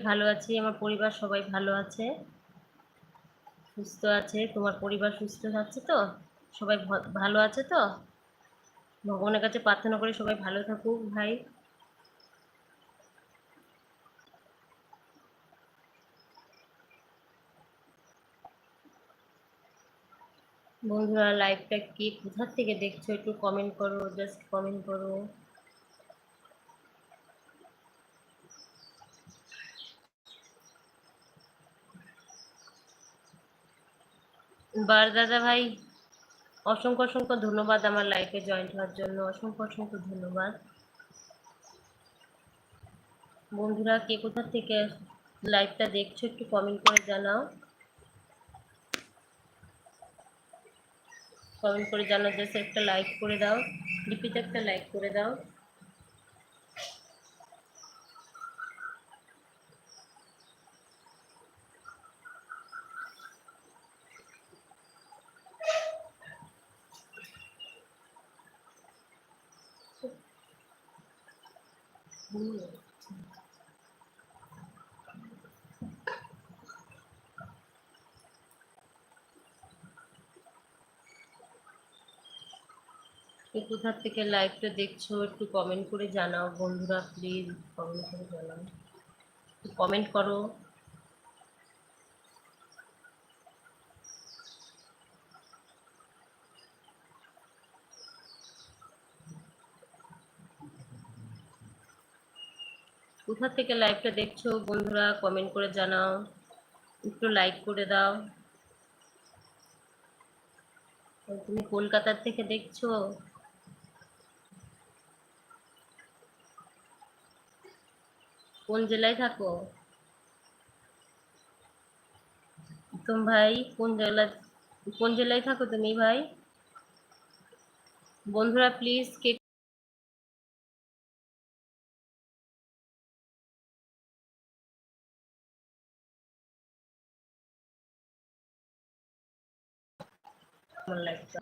ভালো আছি, আমার পরিবার সবাই ভালো আছে, সুস্থ আছে। তোমার পরিবার সুস্থ আছে তো? সবাই ভালো আছে তো? ভগবানের কাছে প্রার্থনা করি সবাই ভালো থাকুক ভাই। বন্ধুরা, লাইভটা কি কোথা থেকে দেখছো একটু কমেন্ট করো, জাস্ট কমেন্ট করো। বার দাদা ভাই, অসংখ্য অসংখ্য ধন্যবাদ আমার লাইভে জয়েন হওয়ার জন্য, অসংখ্য অসংখ্য ধন্যবাদ। বন্ধুরা, কে কোথা থেকে লাইভটা দেখছো একটু কমেন্ট করে জানাও, কমেন্ট করে জানাও, জাস্ট একটা লাইক করে দাও, ডিপিতে একটা লাইক করে দাও। কে কোথা থেকে লাইভটা দেখছো একটু কমেন্ট করে জানাও বন্ধুরা, প্লিজ কমেন্ট করে জানাও, কমেন্ট করো। কোথা থেকে লাইভটা দেখছো বন্ধুরা কমেন্ট করে জানাও, একটু লাইক করে দাও। তুমি কলকাতার থেকে দেখছো? কোন জেলায় থাকো তুমি ভাই? কোন জেলায় থাকো তুমি ভাই? বন্ধুরা প্লিজ কে আমার লাইভটা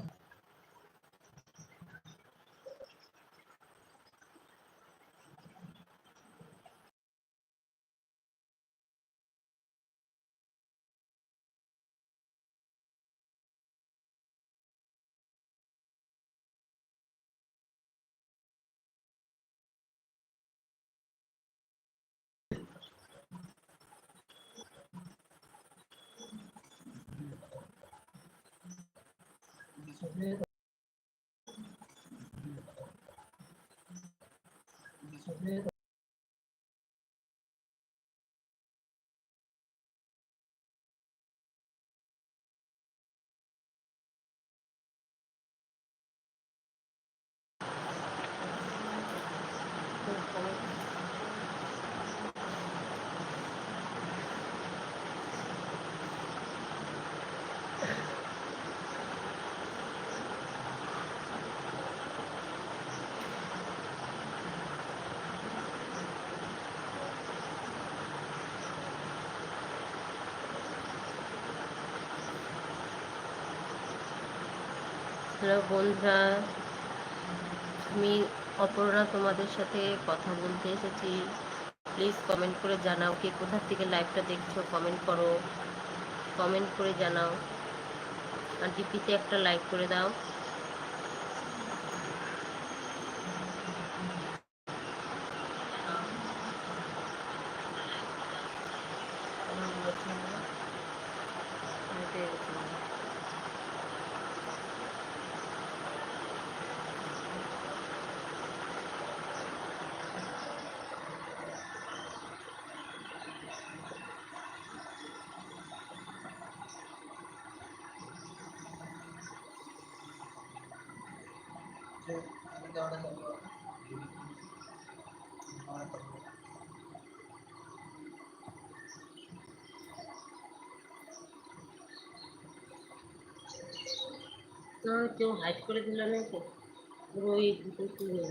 হ্যালো বন্ধুরা, আমি অপর্ণা তোমাদের সাথে কথা বলতে এসেছি। প্লিজ কমেন্ট করে জানাও কে কোথা থেকে লাইভটা দেখছো, কমেন্ট করো, কমেন্ট করে জানাও, আর ডিপিতে একটা লাইক করে দাও। কেউ হাইড করে দিল নাকি? পুরো এই দুটো তুলে